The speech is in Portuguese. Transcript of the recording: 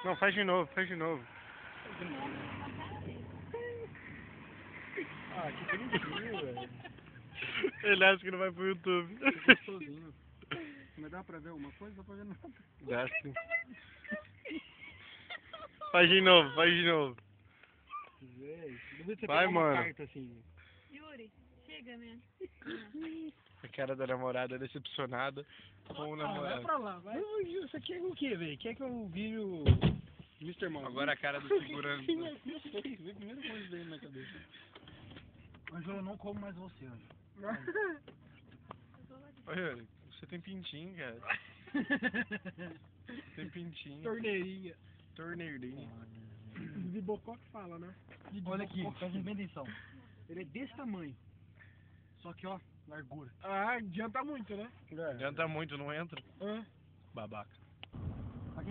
Não, faz de novo, faz de novo. Ah, que bonitinho, velho. Ele acha que não vai pro YouTube. Que gostosinho. Mas dá pra ver alguma coisa? Dá pra ver nada. Dá sim. Faz de novo, faz de novo. Véi, duvido você Vai, pegar uma mano. carta assim. Yuri, chega, né? A cara da namorada decepcionada com o Vai namorado. pra lá, vai. Você quer o quê, velho? Quer que eu vire o Mr. Mouse? Agora a cara do segurança. Veio a primeira coisa dele na cabeça. Anjo, eu não como mais você, Anjo. Olha, você tem pintinho, cara. Tem pintinho. Torneirinha. Torneirinho. De bocó que fala, né? Olha aqui, presta bem atenção. Ele é desse tamanho. Só que, ó, largura. Ah, adianta muito, né? Adianta muito, não entra. Hã? Babaca.